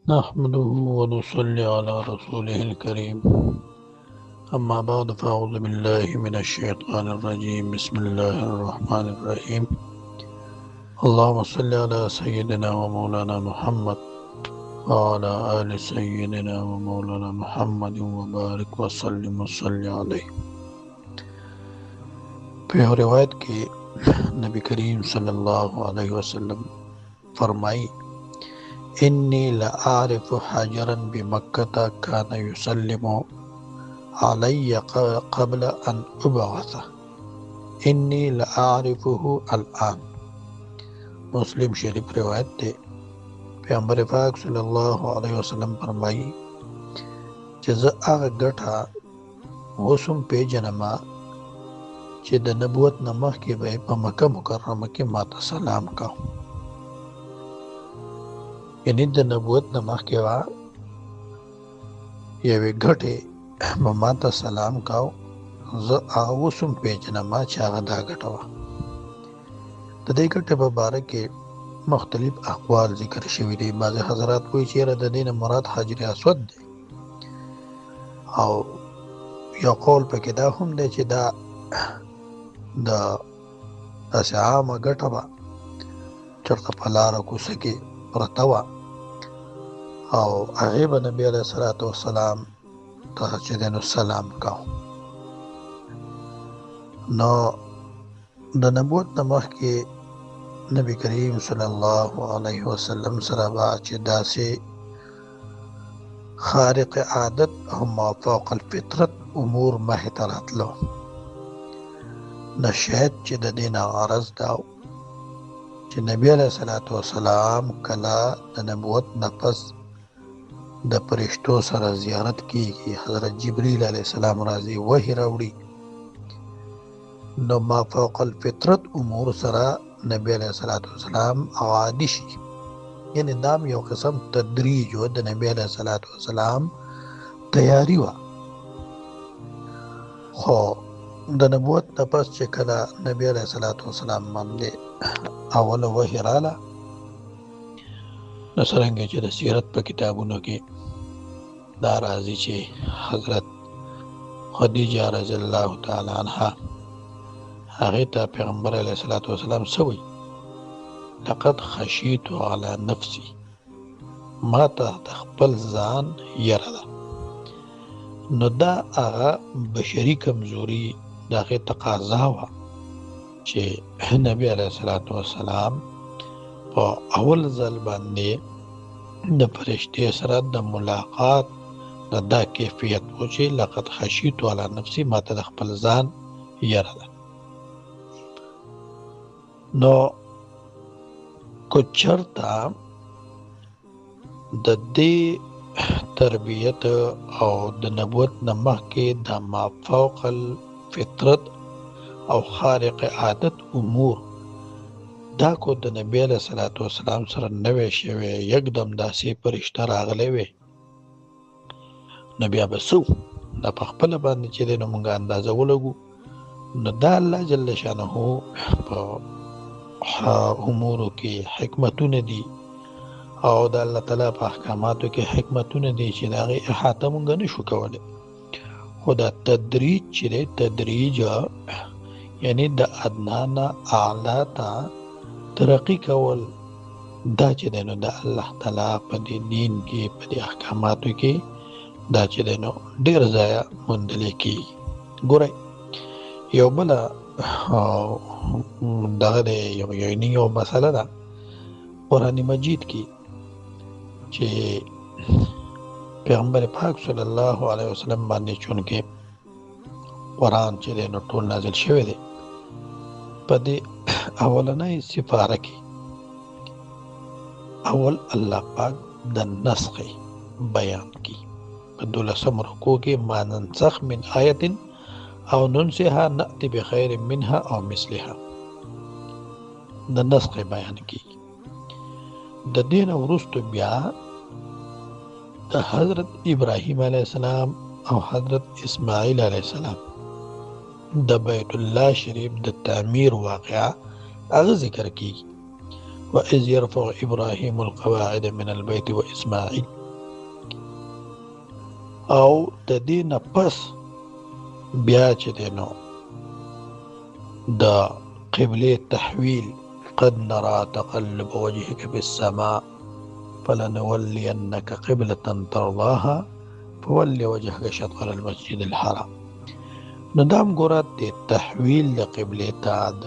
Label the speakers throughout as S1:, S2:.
S1: نحمده ونصلي على رسوله الكريم أما بعد فأعوذ بالله من الشيطان الرجيم بسم الله الرحمن الرحيم اللهم صل على سيدنا ومولانا محمد وعلى آل سيدنا ومولانا محمد وبارك وسلم وصلي عليه. في روایت کې نبی کریم صلی الله علیه وسلم فرمائی إني لأعرف حجرا بمكة كان يسلم علي قبل أن أبعث إني لأعرفه الآن. مسلم شریف روایت ده. پیغمبر پاک صلی الله علیه وسلم فرمایي چې زه هغه ګټه اوسم پیژنم چې د نبوت نه مخکې به په مکه مکرمه کې ماته سلام کاو. یعنی د نبوت نه مخکې وا یوې ګټې به ماته سلام کاو، زه هغه اوسم پیژنم چې هغه دا ګټه وه. د دې ګټې په باره کې مختلف اقوال ذکر شوي دي. بعضې حضرات وایي چې یاره د دې نه مراد حجر اسود دی، او یو قول پکې دا هم دی چې دا د داسې عامه ګټه به چېرته په لاره کوڅه کې پرته وه او هغې به نبي علیه الصلاة وسلام ته چې دی نو سلام کاو. نو د نبوت نه مخکې نبی کریم صلی الله علیه وسلم سره به چې داسې خارق عادت او ما فوق الفطرت امور مخې ته راتلو، نه شاید چې د دې نه غرض دا چې نبی علیه الصلاة وسلام کله د نبوت نه پس د فرشتو سره زیارت کیږي، حضرت جبریل علیه السلام راځي وحی راوړي، نو ما فوق الفطرت امور سره نبی علیه الصلاة وسلام عادي شي. یعنی دام یو قسم تدریج و د نبی علیه الصلاة وسلام تیاری وه. خو د نبوت نه پس چې کله نبی علیه الصلاة وسلام باندې اوله وحی راله، نو څرنګه چې د سیرت په کتابونو کې دا راځي چې حضرت خدیجه رضی الله تعالی عنها هغې ته پیغمبر علیه الصلاة وسلام څه وایي؟ لقد خشیت علی نفسی، ما ته د خپل ځان یره ده. نو دا هغه بشري کمزوري د هغې تقاضا وه چې نبی علیه الصلاة وسلام په اول ځل باندې د فرشتې سره د ملاقات د دا کیفیت و چې لقد خشیت علی نفسی، ما ته د خپل ځان یره ده. نو که چرته د دې تربیت او د نبوت نه مخکې د ما فوق الفطرت او خارق عادت امور دا کو د نبی علیه الصلاة وسلام سره نه وی شوی، یکدم داسې فرشته راغلی وی، نو بیا به څه دا په خپله باندې چې دی نو مونږ اندازه ولګو. نو دا الله جل شانه په امورو کې حکمتونه دي او د الله تعالی په احکاماتو کې حکمتونه دي چې د هغې احاطه مونږ نه شو کولی. خو دا تدریج چې دی، تدریج یعنی د ادنا نه اعلی ته ترقی کول، دا چې دی نو د الله تعالی په دې دین کې په دې احکاماتو کې دا چې دی نو ډېر ځایه موندلی کېږي. ګورئ یو بله دغه دی یو مسله ده قرآن مجید کې چې پیغمبر پاک صلی الله علیه وسلم باندې چونکې قرآن چې دی نو ټول نازل شوی دی، په دې اولنۍ سپاره کې اول الله پاک د نسخ بیان کی په 12 رکوع کې ما ننسخ من آیت او ننسها نأتی بخیر منها او مثلها، د نسخ بیان کی. د دین وروسته بیا د حضرت ابراهیم علیه السلام او حضرت اسماعیل علیه السلام د بیت الله شریف د تعمیر واقعه هغه ذکر کیږي. وإذ يرفع إبراهيم القواعد من البيت وإسماعيل. او د دې نه پس بیا چې دی نو د قبلې تحویل قد نرى تقلب وجهك في السماء فلنولينك قبلة ترضاها فول وجهك شطر المسجد الحرام. نو دا هم ګوره د تحویل د قبلې ته د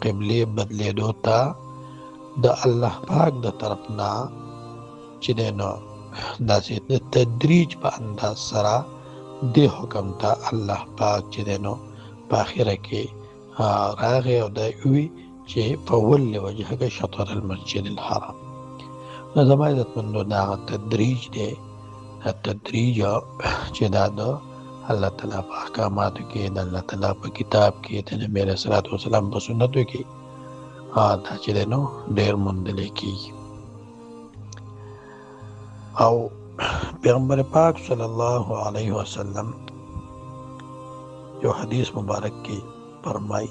S1: قبلې بدلېدو ته د الله پاک د طرف نه چې دی نو داسې د تدریج په انداز سره دې حکم ته الله پاک چې دی نو په اخره کې راغی او دا وی چې فول وجهک شطر المسجد الحرام. نو زما عزتمندو دا هغه تدریج دی، تدریج چې دا د الله تعالی په احکاماتو کې، د الله تعالی په کتاب کې، د نبي علیه الصلاة والسلام په سنتو کې دا چې دی نو ډېر موندلی کېږي. او پیغمبر پاک صلی الله علیه وسلم یو حدیث مبارک کې فرمای،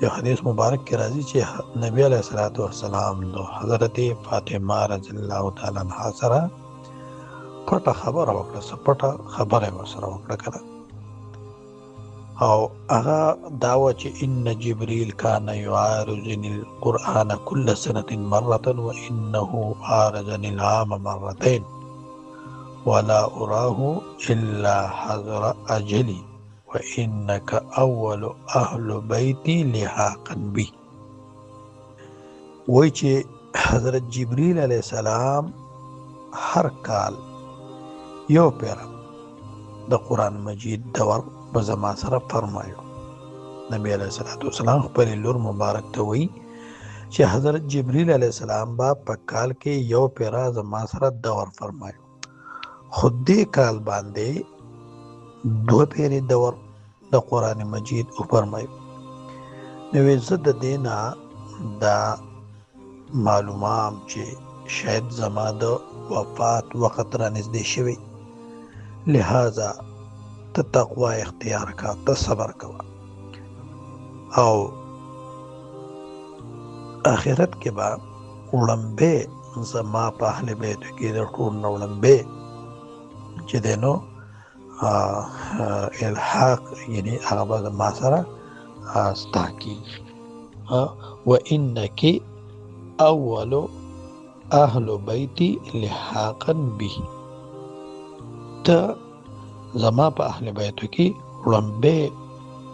S1: یو حدیث مبارک کې راځي چې نبی علیه الصلاة والسلام د حضرت فاطمه رضی الله تعالی عنها سره پټه خبره وکړه، پټه خبره ورسره وکړه کنه. او هغه دا و چې ان جبريل كان يعارضني القرآن كل سنة مرة وإنه عارضني العام مرتين ولا أراه إلا حذر أجلي وإنك أول أهل بيتي لحاقا بي. وی چې حضرت جبريل علیہ السلام هر کال یو پیره د قرآن مجید دور په زما سره فرمایو. نبی علیه الصلاة والسلام خپل لور مبارک ته وی چې حضرت جبريل علیه السلام با په کال کې یو پیره زما سره دور فرمایو، خود دې کال باندې دو پیرې دور د قرآن مجید او فرمایو. نو زه د دې نه دا معلومام چې شاید زما د وفات وخت را نږدې شوی، لہذا ته تقوا اختیار کا، ته صبر کوا، او آخرت کې به وړمبې زما په اهل بیتو کې د ټول نه وړمبې چې دی نو الحاق یعنی هغه به زما سره ستا کېږي. وانک اول اهل بیتی لحاقا به، ته زما په اهل بیتو کې وړمبې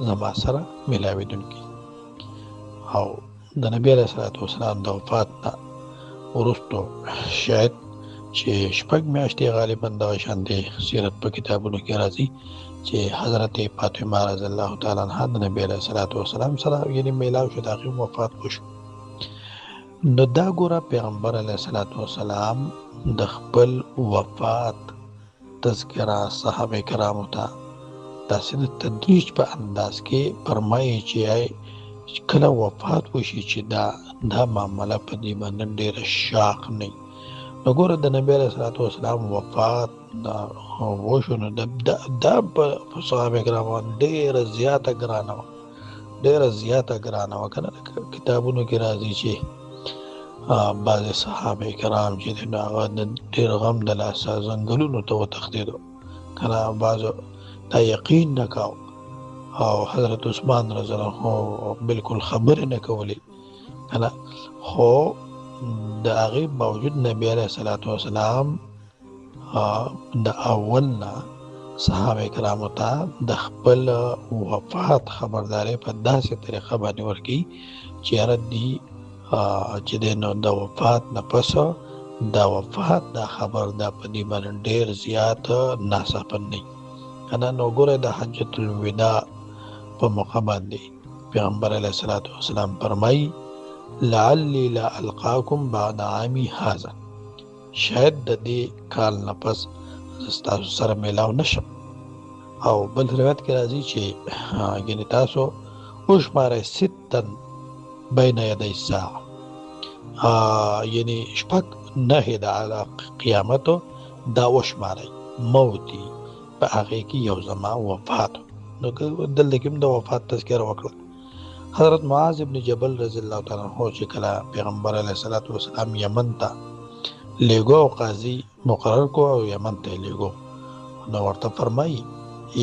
S1: زما سره ملاوېدونکي. او د نبی علیه الصلاة والسلام د وفات نه وروستو شاید چې شپږ میاشتې غالبا دغه شانې سیرت په کتابونو کې راځي چې حضرت فاطمه رضی الله تعالی عنها د نبی علیه الصلاة والسلام سره یعنې میلاو شو، د هغې وفات وشو. نو دا ګوره پیغمبر علیه الصلاة والسلام د خپل وفات تذکره صحابه کرامو ته داسې د تدریج په انداز کې فرمایي چې کله وفات وشي چې دا معامله په دې باندې ډېره شاق نه وي. نو ګوره د نبي علیه الصلاة والسلام وفات وشو، نو دا په صحابه کرامو ډېره زیاته ګرانه وه، ډېره زیاته ګرانه وه که نه. کتابونو کې راځي چې بعضې صحابه کرام چې دی نو هغه د ډېر غم د لاسه ځنګلونو ته وتښتېدو که نه، بعضو دا یقین نه کاو، او حضرت عثمان رضی الله عنه بالکل خبرې نه کولې که نه. خو د هغې باوجود نبي علیه الصلاة والسلام د اول نه صحابه کرامو ته د خپل وفات خبرداری په داسې طریقه باندې ورکوي چې یاره دي چې دی نو د وفات نه پس د وفات دا خبر دا په دې باندې ډېر زیات ناڅاپه نه وي که نه. نو ګوره د حجة الوداع په موقع باندې پیغمبر علیه الصلاة والسلام فرمایي لعلی لا القاکم بعد عامی هذا، شاید د دې کال نه پس ستاسو سره میلاو نشم. او بل روایت کې راځي چې یعنې تاسو وشمارئ ستا بین یدی الساعه، یعنې شپږ نهې د قیامتو دا وشمارئ، موتي په هغې کې یو زما وفات. نو دلته کې هم د وفات تذکره وکړه. حضرت معاذ ابن جبل رضی الله تعالی عنہ چې کله پیغمبر علیه الصلاۃ والسلام یمن ته لیگو قاضی مقرر کو او یمن ته لیگو نو ورته فرمایي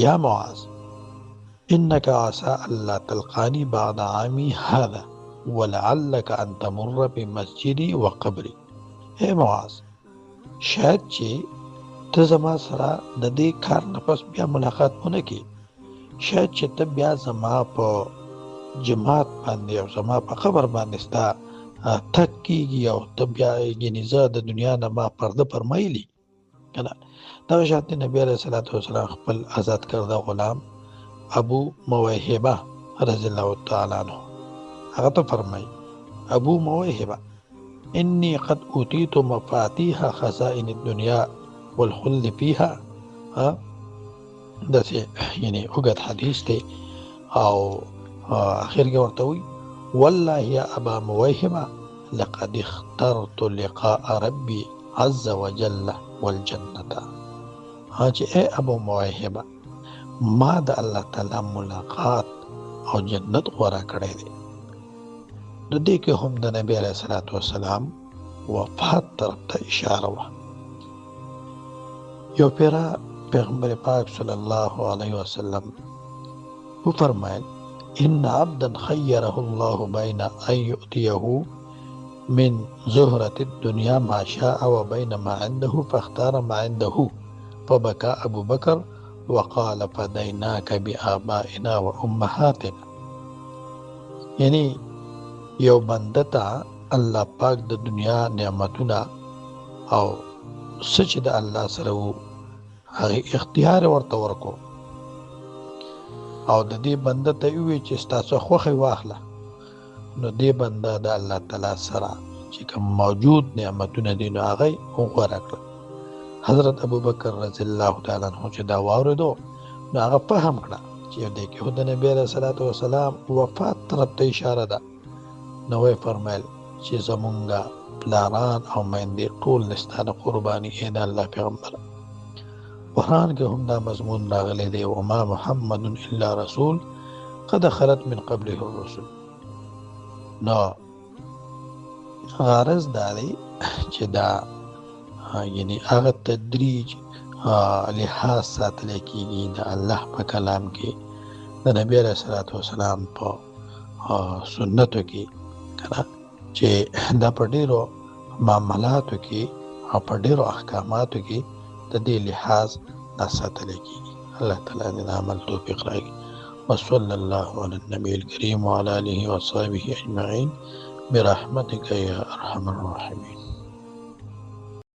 S1: یا معاذ انك عسى الا تلقاني بعد عامي هذا ولعلك ان تمر بمسجدي وقبري. اے معاذ شاید چې ته زما سره د دې کار نه پس بیا ملاقات ونه کې، شاید چې ته بیا زما په جماعت باندې او زما په قبر باندې ستا تک کېږي او ته بیا یعنې زه د دنیا نه ما پرده فرمایلي که نه. دغه شانتې نبي علیه صلات وسلام خپل آزاد کرده غلام ابو موهبه رضی الله تعالی عنه هغه ته فرمایي ابو موهبه انی قد اوتیت مفاتیح خزائن الدنیا والخلد فيها. داسې یعنې اوږد حدیث دی او اخر کې ورته وایي والله یا ابا موهبه لقد اخترت لقاء ربي عز وجل والجنة. چې اے ابو موهبه ما د الله تعالی ملاقات او جنت غوره کړی دی. د دې کې هم د نبی علیه صلات وسلام وفات طرف ته اشاره وه. یو پیرا پیغمبر پاک صلی الله علیه وسلم وفرمایل ان عبدا خیره الله بین ان یؤتیه من زهرة الدنیا ما شاء وبین ما عنده فاختار ما عنده فبكى ابو بکر وقال فدیناک بآبائنا و امهاتنا. یعنی یو بنده ته الله پاک د دنیا نعمتونه او څه چې د الله سره وو هغه اختیار ورته ورکو او د دې بنده ته وی چې ستاسو خوښه واخله، نو دې بنده د الله تعالی سره چې کوم موجود نعمتونه دي نو هغه غوره کړل. حضرت ابوبکر رضی الله تعالی عنہ چې دا واوریدو نو هغه فهم کړه چې دې کې د نبی علیه الصلاۃ والسلام وفات طرف ته اشاره ده. نو یې فرمایل چې زمونږه پلاران او میندې ټول نستانه قرباني اې د الله پیغمبر. قرآن کې هم دا مضمون راغلی دی وما محمد الا رسول قد خلت من قبله الرسل. نو غرض دا دی چې دا یعنی هغه تدریج لحاظ ساتلی کېږي د الله په کلام کې د نبی علیه صلات وسلام په سنتو کې که نه چې دا په ډېرو معاملاتو کې او په ډېرو احکاماتو کې د دې لحاظ دا ساتلی کېږي. الله تعالی دې د عمل توفیق راکړي. وصلی الله علی النبی الکریم وعلى آله وصحبه اجمعین برحمتک یا ارحم الراحمین.